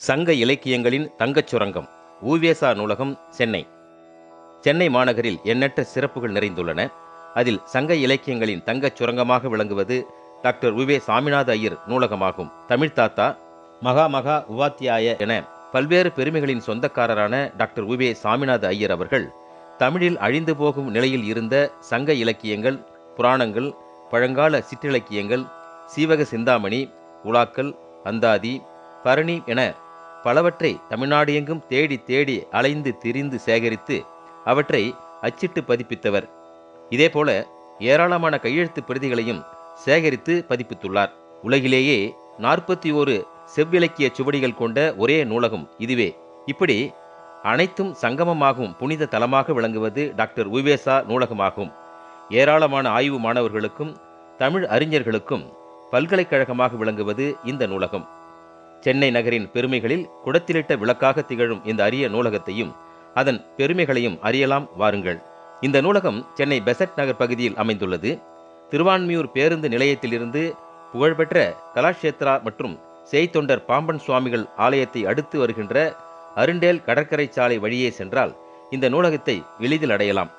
சங்க இலக்கியங்களின் தங்கச் சுரங்கம் உவேசா நூலகம், சென்னை. சென்னை மாநகரில் எண்ணற்ற சிறப்புகள் நிறைந்துள்ளன. அதில் சங்க இலக்கியங்களின் தங்கச் சுரங்கமாக விளங்குவது டாக்டர் உவே சாமிநாத ஐயர் நூலகமாகும். தமிழ்தாத்தா, மகா உபாத்தியாய என பல்வேறு பெருமைகளின் சொந்தக்காரரான டாக்டர் உவே சாமிநாத ஐயர் அவர்கள் தமிழில் அழிந்து போகும் நிலையில் இருந்த சங்க இலக்கியங்கள், புராணங்கள், பழங்கால சிற்றிலக்கியங்கள், சீவக சிந்தாமணி, உலாக்கள், அந்தாதி, பரணி என பலவற்றை தமிழ்நாடு எங்கும் தேடி தேடி அலைந்து திரிந்து சேகரித்து அவற்றை அச்சிட்டு பதிப்பித்தவர். இதேபோல ஏராளமான கையெழுத்து பிரதிகளையும் சேகரித்து பதிப்பித்துள்ளார். உலகிலேயே 41 செவ்விலக்கிய சுவடிகள் கொண்ட ஒரே நூலகம் இதுவே. இப்படி அனைத்தும் சங்கமமாகும் புனித தலமாக விளங்குவது டாக்டர் உவேசா நூலகமாகும். ஏராளமான ஆய்வு மாணவர்களுக்கும் தமிழ் அறிஞர்களுக்கும் பல்கலைக்கழகமாக விளங்குவது இந்த நூலகம். சென்னை நகரின் பெருமைகளில் குடத்திலிட்ட விளக்காக திகழும் இந்த அரிய நூலகத்தையும் அதன் பெருமைகளையும் அறியலாம் வாருங்கள். இந்த நூலகம் சென்னை பெசட் நகர் பகுதியில் அமைந்துள்ளது. திருவான்மியூர் பேருந்து நிலையத்திலிருந்து புகழ்பெற்ற கலாஷேத்ரா மற்றும் செய்தொண்டர் பாம்பன் சுவாமிகள் ஆலயத்தை அடுத்து வருகின்ற அருண்டேல் கடற்கரை சாலை வழியே சென்றால் இந்த நூலகத்தை எளிதில் அடையலாம்.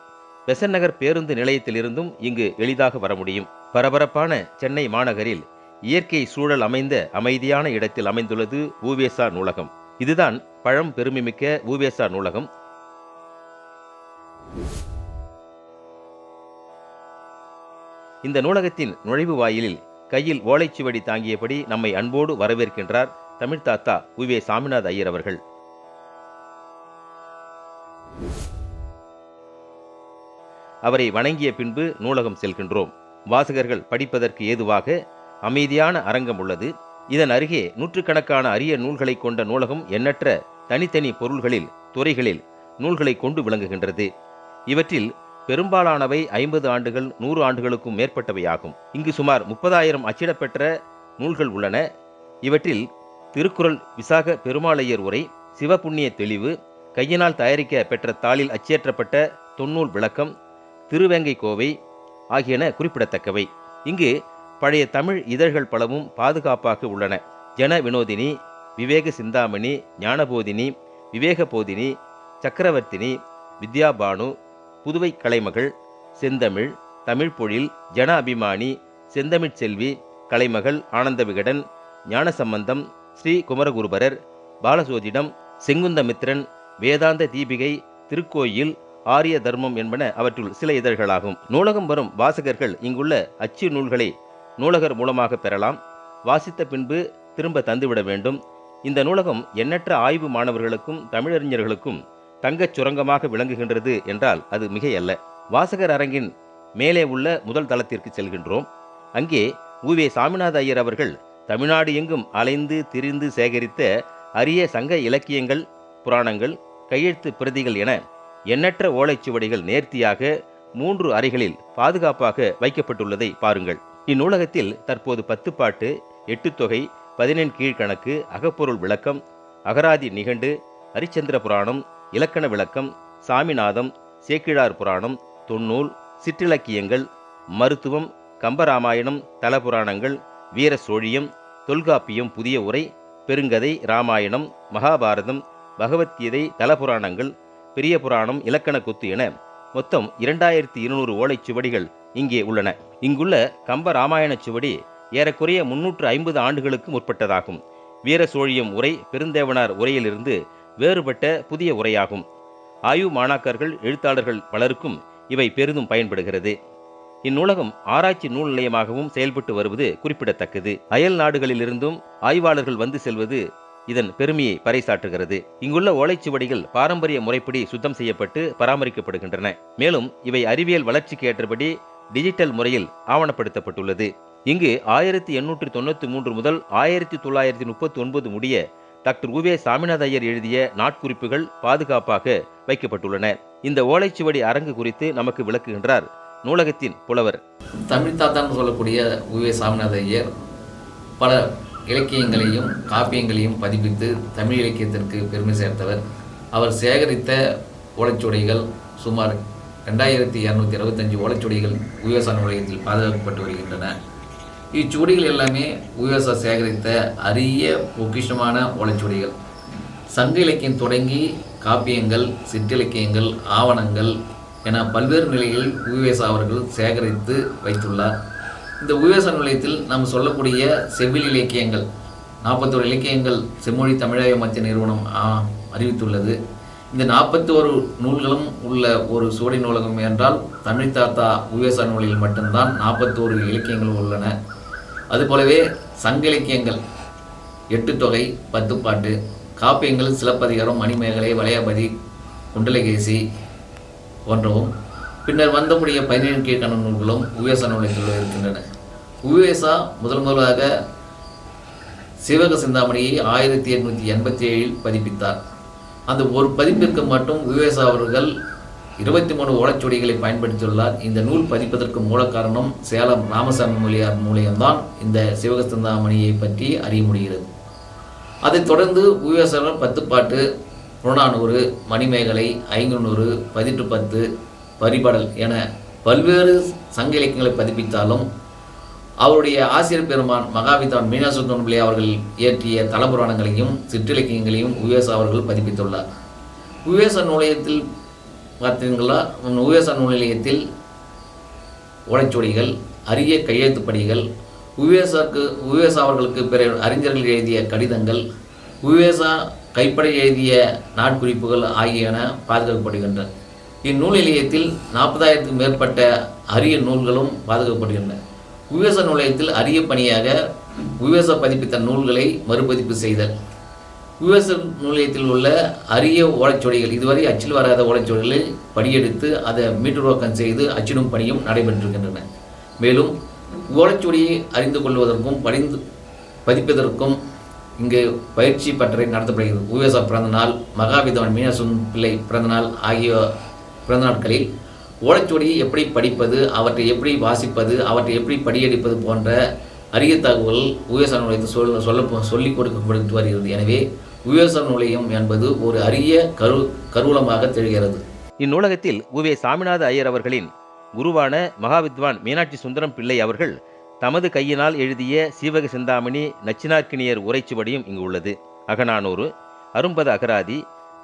பெசட் நகர் பேருந்து நிலையத்திலிருந்தும் இங்கு எளிதாக வர முடியும். பரபரப்பான சென்னை மாநகரில் இயற்கை சூழல் அமைந்த அமைதியான இடத்தில் அமைந்துள்ளது உவேசா நூலகம். இதுதான் பழம் பெருமைமிக்க உவேசா நூலகம். இந்த நூலகத்தின் நுழைவு வாயிலில் கையில் ஓலைச்சுவடி தாங்கியபடி நம்மை அன்போடு வரவேற்கின்றார் தமிழ்தாத்தா உவே சாமிநாத ஐயர் அவர்கள். அவரை வணங்கிய பின்பு நூலகம் செல்கின்றோம். வாசகர்கள் படிப்பதற்கு ஏதுவாக அமைதியான அரங்கம் உள்ளது. இதன் அருகே நூற்றுக்கணக்கான அரிய நூல்களை கொண்ட நூலகம் எண்ணற்ற தனித்தனி பொருள்களில், துறைகளில் நூல்களை கொண்டு விளங்குகின்றது. இவற்றில் பெரும்பாலானவை 50 ஆண்டுகள் 100 ஆண்டுகளுக்கும் மேற்பட்டவையாகும். இங்கு சுமார் 30,000 அச்சிடப்பெற்ற நூல்கள் உள்ளன. இவற்றில் திருக்குறள், விசாக பெருமாளையர் உரை, சிவபுண்ணிய தெளிவு, கையினால் தயாரிக்க பெற்ற தாளில் அச்சேற்றப்பட்ட தொன்னூல் விளக்கம், திருவேங்கை கோவை ஆகியன குறிப்பிடத்தக்கவை. இங்கு பழைய தமிழ் இதழ்கள் பலவும் பாதுகாப்பாக உள்ளன. ஜன வினோதினி, விவேக சிந்தாமணி, ஞானபோதினி, விவேக போதினி, சக்கரவர்த்தினி, வித்யாபானு, புதுவை கலைமகள், செந்தமிழ், தமிழ் பொழில், ஜன அபிமானி, செந்தமிழ் செல்வி, கலைமகள், ஆனந்த விகடன், ஞானசம்பந்தம், ஸ்ரீ குமரகுருபரர், பாலசோதிடம், செங்குந்தமித்திரன், வேதாந்த தீபிகை, திருக்கோயில், ஆரிய தர்மம் என்பன அவற்றுள் சில இதழ்களாகும். நூலகம் வரும் வாசகர்கள் இங்குள்ள அச்சு நூல்களை நூலகர் மூலமாக பெறலாம். வாசித்த பின்பு திரும்ப தந்துவிட வேண்டும். இந்த நூலகம் எண்ணற்ற ஆய்வு மாணவர்களுக்கும் தமிழறிஞர்களுக்கும் தங்கச் சுரங்கமாக விளங்குகின்றது என்றால் அது மிகையல்ல. வாசகர் அரங்கின் மேலே உள்ள முதல் தளத்திற்கு செல்கின்றோம். அங்கே உவே சாமிநாத ஐயர் அவர்கள் தமிழ்நாடு எங்கும் அலைந்து திரிந்து சேகரித்த அரிய சங்க இலக்கியங்கள், புராணங்கள், கையெழுத்து பிரதிகள் என எண்ணற்ற ஓலைச்சுவடிகள் நேர்த்தியாக 3 அறைகளில் பாதுகாப்பாக வைக்கப்பட்டுள்ளதை பாருங்கள். இந்நூலகத்தில் தற்போது 10 பாட்டு, 8 தொகை, 14 கீழ்கணக்கு, அகப்பொருள் விளக்கம், அகராதி நிகண்டு, அரிச்சந்திர புராணம், இலக்கண விளக்கம், சாமிநாதம், சேக்கிழார் புராணம், தொன்னூல், சிற்றிலக்கியங்கள், மருத்துவம், கம்பராமாயணம், தலபுராணங்கள், வீர சோழியம், தொல்காப்பியம், புதிய உரை, பெருங்கதை, இராமாயணம், மகாபாரதம், பகவத்கீதை, தலபுராணங்கள், பெரிய புராணம், இலக்கண கொத்து என மொத்தம் 2200 ஓலைச்சுவடிகள் இங்கே உள்ளன. இங்குள்ள கம்ப ராமாயண சுவடி ஏறக்குறைய 350 ஆண்டுகளுக்கு முற்பட்டதாகும். வீர சோழியம் உரை பெருந்தேவனார் உரையிலிருந்து வேறுபட்ட புதிய உரையாகும். ஆய்வு மாணாக்கர்கள், எழுத்தாளர்கள் பலருக்கும் இவை பெரிதும் பயன்படுகிறது. இந்நூலகம் ஆராய்ச்சி நூல் நிலையமாகவும் செயல்பட்டு வருவது குறிப்பிடத்தக்கது. அயல் நாடுகளிலிருந்தும் ஆய்வாளர்கள் வந்து செல்வது இதன் பெருமையை பறைசாற்றுகிறது. இங்குள்ள ஓலைச்சுவடிகள் பாரம்பரிய முறைப்படி சுத்தம் செய்யப்பட்டு பராமரிக்கப்படுகின்றன. மேலும் இவை அறிவியல் வளர்ச்சிக்கு ஏற்றபடி டிஜிட்டல் முறையில் ஆவணப்படுத்தப்பட்டுள்ளது. இங்கு 1893 முதல் 1939 முடிய டாக்டர் உவே சாமிநாத ஐயர் எழுதிய நாட்குறிப்புகள் பாதுகாப்பாக வைக்கப்பட்டுள்ளன. இந்த ஓலைச்சுவடி அரங்கு குறித்து நமக்கு விளக்குகின்றார் நூலகத்தின் புலவர். தமிழ்தாத்தான்னு சொல்லக்கூடிய உவே சாமிநாத ஐயர் பல இலக்கியங்களையும் காப்பியங்களையும் பதிப்பித்து தமிழ் இலக்கியத்திற்கு பெருமை சேர்த்தவர். அவர் சேகரித்த ஓலைச்சுவடிகள் சுமார் 2265 ஓலைச்சுவடிகள் உவேசா நூலகத்தில் பாதுகாக்கப்பட்டு வருகின்றன. இச்சுவடிகள் எல்லாமே உவேசா சேகரித்த அரிய பொக்கிஷமான ஓலைச்சுவடிகள். சங்க இலக்கியம் தொடங்கி காப்பியங்கள், சிற்றிலக்கியங்கள், ஆவணங்கள் என பல்வேறு நிலைகளில் உவேசா அவர்கள் சேகரித்து வைத்துள்ளார். இந்த உவேசா நிலையத்தில் நாம் சொல்லக்கூடிய செவ்வியல் இலக்கியங்கள் 41 இலக்கியங்கள் செம்மொழி தமிழாய்வு மத்திய நிறுவனம் அறிவித்துள்ளது. இந்த 41 நூல்களும் உள்ள ஒரு சுவடி நூலகம் என்றால் தமிழ் தாத்தா உவேசா நூலில் மட்டும்தான் 41 இலக்கியங்கள் உள்ளன. அதுபோலவே சங்க இலக்கியங்கள் 8 தொகை, 10 பாட்டு, காப்பியங்கள் சிலப்பதிகாரம், மணிமேகலை, வளையாபதி, குண்டலகேசி போன்றவும் பின்னர் வந்தமுடைய 17 கீழ்கண நூல்களும் உவேசா நூலகத்தில் இருக்கின்றன. உவேசா முதலாக சீவக சிந்தாமணியை 1887 பதிப்பித்தார். அந்த ஒரு பதிப்பிற்கு மட்டும் உவேசா அவர்கள் 23 ஓலைச்சுவடிகளை பயன்படுத்தியுள்ளார். இந்த நூல் பதிப்பதற்கு மூல காரணம் சேலம் ராமசாமி மொழியார் மூலியம்தான் இந்த சீவக சிந்தாமணியை பற்றி அறிய முடிகிறது. அதைத் தொடர்ந்து உவேசாவர் 10 பாட்டு, புறநானூறு, மணிமேகலை, ஐங்குறுநூறு, 1810, பரிபாடல் என பல்வேறு சங்க இலக்கியங்களை பதிப்பித்தாலும் அவருடைய ஆசிரியர் பெருமான் மகாவித்வான் மீனாசுந்தரம் பிள்ளை அவர்கள் இயற்றிய தலபுராணங்களையும் சிற்றிலக்கியங்களையும் உவேசா அவர்கள் பதிப்பித்துள்ளார். உவேசா நூலகத்தில் பார்த்தீங்களா, உவேசா நூலியத்தில் ஓலைச்சுவடிகள், அரிய கையெழுத்துப்படிகள், உவேசா அவர்களுக்கு பிற அறிஞர்கள் எழுதிய கடிதங்கள், உவேசா கைப்பட எழுதிய நாட்குறிப்புகள் ஆகியன பாதுகாக்கப்படுகின்றன. இந்நூல் நிலையத்தில் 40,000க்கும் மேற்பட்ட அரிய நூல்களும் பாதுகாக்கப்படுகின்றன. உவேசா நூலகத்தில் அரிய பணியாக உவேசா பதிப்பித்த நூல்களை மறுபதிப்பு செய்தல், உவேசா நூலகத்தில் உள்ள அரிய ஓலைச்சுவடிகள், இதுவரை அச்சில் வராத ஓலைச்சுவடிகளை படியெடுத்து அதை மீட்டுருவாக்கம் செய்து அச்சிடும் பணியும் நடைபெற்றிருக்கின்றன. மேலும் ஓலைச்சுவடியை அறிந்து கொள்வதற்கும் பதிப்பதற்கும் இங்கு பயிற்சி பட்டறை நடத்தப்படுகிறது. உவேசா பிறந்தநாள், மகாவித்வான் மீனாசுந்தரம் பிள்ளை பிறந்தநாள் ஆகிய பிறந்த நாட்களில் ஓலைச்சுவடியை எப்படி படிப்பது, அவற்றை எப்படி வாசிப்பது, அவற்றை எப்படி படியெடுப்பது போன்ற அரிய தகவல் உவேசா நூலகத்தில் சொல்லிக் கொடுக்கப்பட்டு வருகிறது. எனவே உவேசா நூலகம் என்பது ஒரு அரிய கருவூலமாக திகழ்கிறது. இந்நூலகத்தில் உவே சாமிநாத ஐயர் அவர்களின் குருவான மகாவித்வான் மீனாட்சி சுந்தரம் பிள்ளை அவர்கள் தமது கையினால் எழுதிய சீவக சிந்தாமணி, நச்சினார்க்கினியர் உரைச்சுவடியும் இங்கு உள்ளது. அகநானூறு, அரும்பத அகராதி,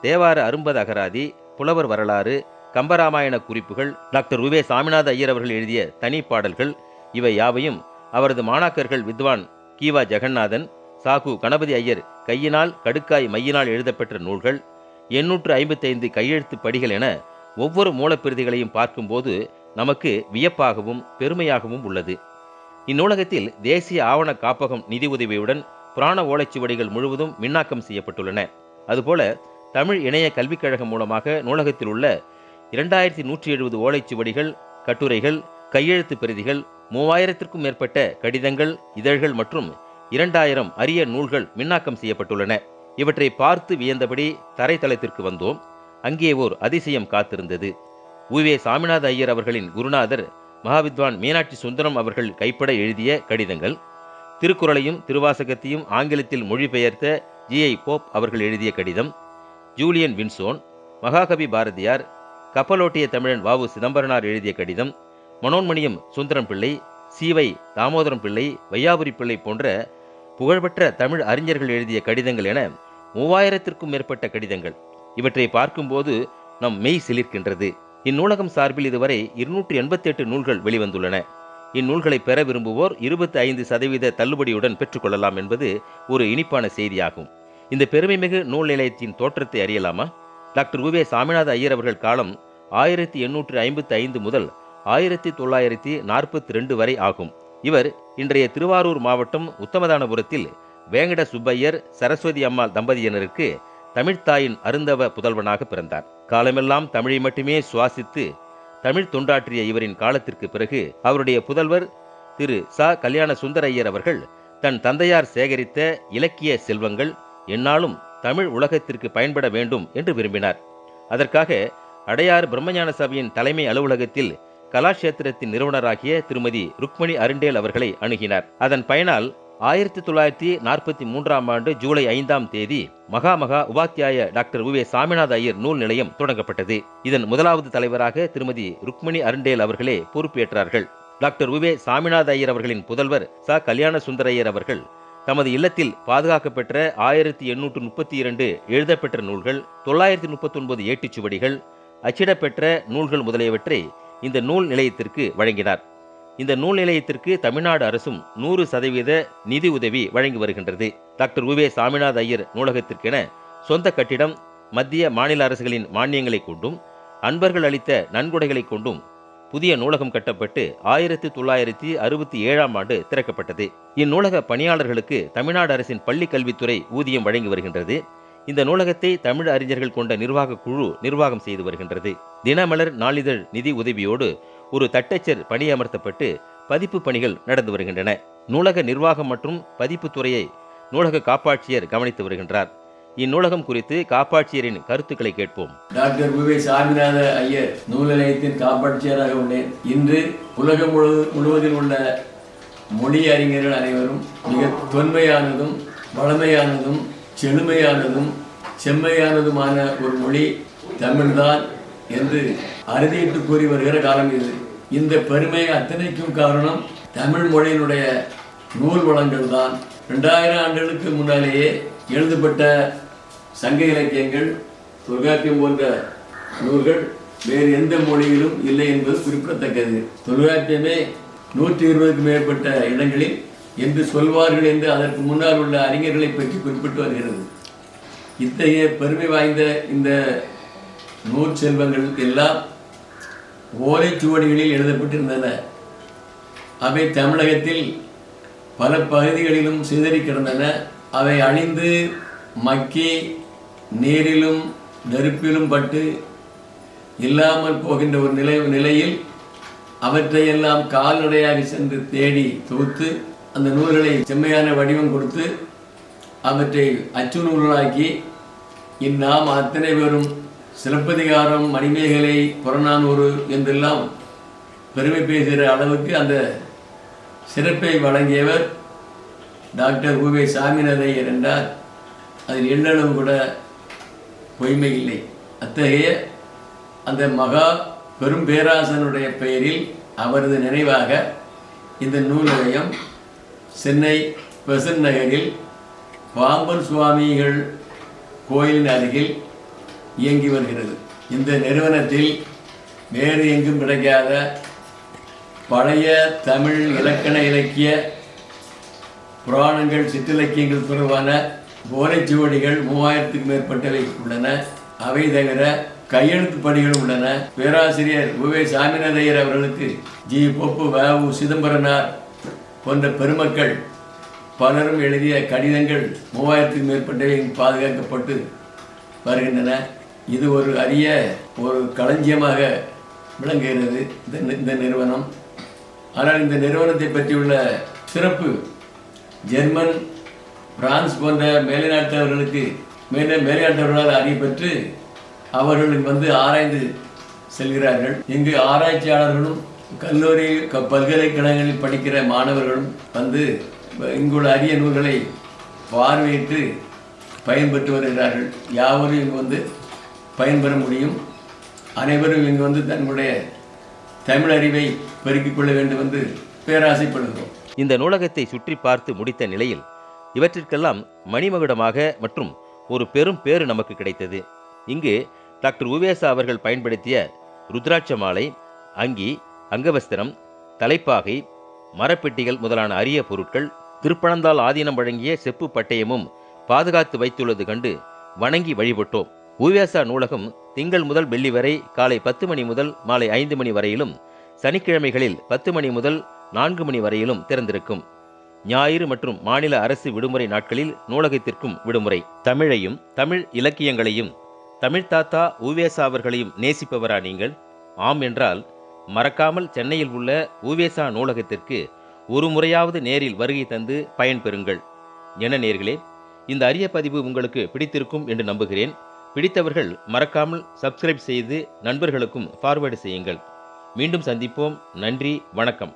தேவார அரும்பத அகராதி, புலவர் வரலாறு, கம்பராமாயண குறிப்புகள், டாக்டர் உவே சாமிநாத ஐயர் அவர்கள் எழுதிய தனி பாடல்கள், இவை யாவையும் அவரது மாணாக்கர்கள் வித்வான் கீவா ஜெகநாதன், சாகு கணபதி ஐயர் கையினால் கடுக்காய் மையினால் எழுதப்பெற்ற நூல்கள், 855 கையெழுத்து படிகள் என ஒவ்வொரு மூலப்பிரதிகளையும் பார்க்கும்போது நமக்கு வியப்பாகவும் பெருமையாகவும் உள்ளது. இந்நூலகத்தில் தேசிய ஆவண காப்பகம் நிதி உதவியுடன் புராண ஓலைச்சுவடிகள் முழுவதும் மின்னாக்கம் செய்யப்பட்டுள்ளன. அதுபோல தமிழ் இணைய கல்விக் கழகம் மூலமாக நூலகத்தில் உள்ள 2170 ஓலைச்சுவடிகள், கட்டுரைகள், கையெழுத்து பிரதிகள், 3000க்கும் மேற்பட்ட கடிதங்கள், இதழ்கள் மற்றும் 2000 அரிய நூல்கள் மின்னாக்கம் செய்யப்பட்டுள்ளன. இவற்றை பார்த்து வியந்தபடி தரைத்தளத்திற்கு வந்தோம். அங்கே ஓர் அதிசயம் காத்திருந்தது. உவே சாமிநாத ஐயர் அவர்களின் குருநாதர் மகாவித்வான் மீனாட்சி சுந்தரம் அவர்கள் கைப்பட எழுதிய கடிதங்கள், திருக்குறளையும் திருவாசகத்தையும் ஆங்கிலத்தில் மொழிபெயர்த்த ஜி.ஐ. போப் அவர்கள் எழுதிய கடிதம், ஜூலியன் வின்சோன், மகாகவி பாரதியார், கப்பலோட்டிய தமிழன் வ.உ. சிதம்பரனார் எழுதிய கடிதம், மனோன்மணியம் சுந்தரம் பிள்ளை, சி.வை. தாமோதரம் பிள்ளை, வையாபுரி பிள்ளை போன்ற புகழ்பெற்ற தமிழ் அறிஞர்கள் எழுதிய கடிதங்கள் என 3000க்கும் மேற்பட்ட கடிதங்கள். இவற்றை பார்க்கும்போது நம் மெய் சிலிர்க்கின்றது. இந்நூலகம் சார்பில் இதுவரை 288 நூல்கள் வெளிவந்துள்ளன. இந்நூல்களை பெற விரும்புவோர் 25% தள்ளுபடியுடன் பெற்றுக்கொள்ளலாம் என்பது ஒரு இனிப்பான செய்தியாகும். இந்த பெருமைமிகு நூல் நிலையத்தின் தோற்றத்தை அறியலாமா? டாக்டர் உவே சாமிநாத ஐயர் அவர்கள் காலம் 1855 முதல் 1942 வரை ஆகும். இவர் இன்றைய திருவாரூர் மாவட்டம் உத்தமதானபுரத்தில் வேங்கட சுப்பையர், சரஸ்வதி அம்மாள் தம்பதியினருக்கு தமிழ்த்தாயின் அருந்தவ புதல்வனாக பிறந்தார். காலமெல்லாம் தமிழை மட்டுமே சுவாசித்து தமிழ் தொண்டாற்றிய இவரின் காலத்திற்கு பிறகு அவருடைய புதல்வர் திரு ச. கல்யாண சுந்தரையர் அவர்கள் தன் தந்தையார் சேகரித்த இலக்கிய செல்வங்கள் எந்நாளும் தமிழ் உலகத்திற்கு பயன்பட வேண்டும் என்று விரும்பினார். அதற்காக அடையாறு பிரம்மஞான சபையின் தலைமை அலுவலகத்தில் கலாஷேத்திரத்தின் நிறுவனராகிய திருமதி ருக்மணி அருண்டேல் அவர்களை அணுகினார். அதன் பயனால் 1943 ஆண்டு ஜூலை 5ஆம் தேதி மகா உபாத்தியாய டாக்டர் உவே சாமிநாத ஐயர் நூல் நிலையம் தொடங்கப்பட்டது. இதன் முதலாவது தலைவராக திருமதி ருக்மணி அருண்டேல் அவர்களே பொறுப்பேற்றார்கள். டாக்டர் உவே சாமிநாத ஐயர் அவர்களின் புதல்வர் ச. கல்யாண சுந்தரையர் அவர்கள் தமது இல்லத்தில் பாதுகாக்கப்பெற்ற 1832 எழுதப்பெற்ற நூல்கள், 939 ஏட்டுச்சுவடிகள், அச்சிடப்பெற்ற நூல்கள் முதலியவற்றை இந்த நூல் நிலையத்திற்கு வழங்கினார். இந்த நூல் நிலையத்திற்கு தமிழ்நாடு அரசும் 100% நிதி உதவி வழங்கி வருகின்றது. டாக்டர் உவே சாமிநாத ஐயர் நூலகத்திற்கென சொந்த கட்டிடம் மத்திய மாநில அரசுகளின் மானியங்களை கொண்டும் அன்பர்கள் அளித்த நன்கொடைகளை கொண்டும் புதிய நூலகம் கட்டப்பட்டு 1967ஆம் ஆண்டு திறக்கப்பட்டது. இந்நூலக பணியாளர்களுக்கு தமிழ்நாடு அரசின் பள்ளி கல்வித்துறை ஊதியம் வழங்கி வருகின்றது. இந்த நூலகத்தை தமிழ் அறிஞர்கள் கொண்ட நிர்வாக குழு நிர்வாகம் செய்து வருகின்றது. தினமலர் நாளிதழ் நிதி உதவியோடு ஒரு தட்டச்சர் பணியமர்த்தப்பட்டு பதிப்பு பணிகள் நடந்து வருகின்றன. நூலக நிர்வாகம் மற்றும் பதிப்பு துறையை நூலக காப்பாட்சியர் கவனித்து வருகின்றார். இந்நூலகம் குறித்து காப்பாட்சியரின் கருத்துக்களை கேட்போம். டாக்டர் உவே சாமிநாத ஐயர் நூல் நிலையத்தின் காப்பாட்சியராக உள்ளேன். இன்று உலகம் முழுவதில் உள்ள மொழி அறிஞர்கள் அனைவரும் மிக தொன்மையானதும் வளமையானதும் செழுமையானதும் செம்மையானதுமான ஒரு மொழி தமிழ்தான் என்று அறுதியிட்டு கூறி வருகிற காலம் இது. இந்த பெருமை அத்தனைக்கும் காரணம் தமிழ் மொழியினுடைய நூல் வளங்கள் தான். 2000 ஆண்டுகளுக்கு முன்னாலேயே எழுதப்பட்ட சங்க இலக்கியங்கள், தொல்காப்பியம் போன்ற நூல்கள் வேறு எந்த மொழியிலும் இல்லை என்பது குறிப்பிடத்தக்கது. தொல்காப்பியமே 120க்கும் மேற்பட்ட இடங்களில் என்று சொல்வார்கள் என்று அதற்கு முன்னால் உள்ள அறிஞர்களை பற்றி குறிப்பிட்டு வருகிறது. இத்தகைய பெருமை வாய்ந்த இந்த நூற் செல்வங்கள் எல்லாம் ஓலைச்சுவடிகளில் எழுதப்பட்டிருந்தன. அவை தமிழகத்தில் பல பகுதிகளிலும் சிதறி கிடந்தன. அவை அழிந்து மக்கி நீரிலும் நெருப்பிலும் பட்டு இல்லாமல் போகின்ற ஒரு நிலையில் அவற்றையெல்லாம் கால்நடையாக சென்று தேடி தொகுத்து அந்த நூல்களை செம்மையான வடிவம் கொடுத்து அவற்றை அச்சு நூல்களாக்கி இந்நாம் அத்தனை பேரும் சிலப்பதிகாரம், மணிமேகலை, புறநானூறு என்றெல்லாம் பெருமை பேசுகிற அளவுக்கு அந்த சிறப்பை வழங்கியவர் டாக்டர் உவே சாமிநாத ஐயர் என்றார். அதில் எண்ணளவு கூட பொய்மை இல்லை. அத்தகைய அந்த மகா பெரும் பேராசனுடைய பெயரில் அவரது நினைவாக இந்த நூல் நிலையம் சென்னை பெசன்ட் நகரில் பாம்பன் சுவாமிகள் கோயிலின் அருகில் இயங்கி வருகிறது. இந்த நிறுவனத்தில் வேறு எங்கும் கிடைக்காத பழைய தமிழ் இலக்கண இலக்கிய புராணங்கள், சிற்றிலக்கியங்கள் தொடர்பான ஓலைச்சுவடிகள் 3000க்கும் மேற்பட்டவை உள்ளன. அவை தவிர கையெழுத்து பணிகள் உள்ளன. பேராசிரியர் உவே சாமிநாத ஐயர் அவர்களுக்கு ஜி. பொப்பு, வ.உ. சிதம்பரனார் போன்ற பெருமக்கள் பலரும் எழுதிய கடிதங்கள் 3000க்கும் மேற்பட்டவை பாதுகாக்கப்பட்டு வருகின்றன. இது ஒரு அரிய ஒரு களஞ்சியமாக விளங்குகிறது இந்த நிறுவனம். ஆனால் இந்த நிறுவனத்தை பற்றியுள்ள சிறப்பு ஜெர்மன், பிரான்ஸ் போன்ற மேலைநாட்டவர்களால் அறியப்பெற்று அவர்கள் ஆராய்ந்து செல்கிறார்கள். இங்கு ஆராய்ச்சியாளர்களும் கல்லூரி பல்கலைக்கழகங்களில் படிக்கிற மாணவர்களும் இங்குள்ள அரிய நூல்களை பார்வையிட்டு பயன்பெற்று வருகிறார்கள். யாவரும் இங்கு பயன்பெற முடியும். அனைவரும் இங்கு தன்னுடைய தமிழ் அறிவை பெருக்கிக் கொள்ள வேண்டும் என்று பேராசைப்படுகிறோம். இந்த நூலகத்தை சுற்றி பார்த்து முடித்த நிலையில் இவற்றிற்கெல்லாம் மணிமகுடமாக மற்றும் ஒரு பெரும் பேறு நமக்கு கிடைத்தது. இங்கு டாக்டர் உவேசா அவர்கள் பயன்படுத்திய ருத்ராட்ச மாலை, அங்கி, அங்கவஸ்திரம், தலைப்பாகை, மரப்பெட்டிகள் முதலான அரிய பொருட்கள், திருப்பனந்தாள் ஆதீனம் வழங்கிய செப்பு பட்டயமும் பாதுகாத்து வைத்துள்ளது கண்டு வணங்கி வழிபட்டோம். உவேசா நூலகம் திங்கள் முதல் வெள்ளி வரை காலை 10 மணி முதல் மாலை 5 மணி வரையிலும், சனிக்கிழமைகளில் 10 மணி முதல் 4 மணி வரையிலும் திறந்திருக்கும். ஞாயிறு மற்றும் மாநில அரசு விடுமுறை நாட்களில் நூலகத்திற்கும் விடுமுறை. தமிழையும் தமிழ் இலக்கியங்களையும் தமிழ் தாத்தா உவேசா அவர்களையும் நேசிப்பவரா நீங்கள்? ஆம் என்றால் மறக்காமல் சென்னையில் உள்ள உவேசா நூலகத்திற்கு ஒரு முறையாவது நேரில் வருகை தந்து பயன்பெறுங்கள். என நேர்களே, இந்த அரிய பதிவு உங்களுக்கு பிடித்திருக்கும் என்று நம்புகிறேன். பிடித்தவர்கள் மறக்காமல் சப்ஸ்கிரைப் செய்து நண்பர்களுக்கும் ஃபார்வேர்டு செய்யுங்கள். மீண்டும் சந்திப்போம். நன்றி, வணக்கம்.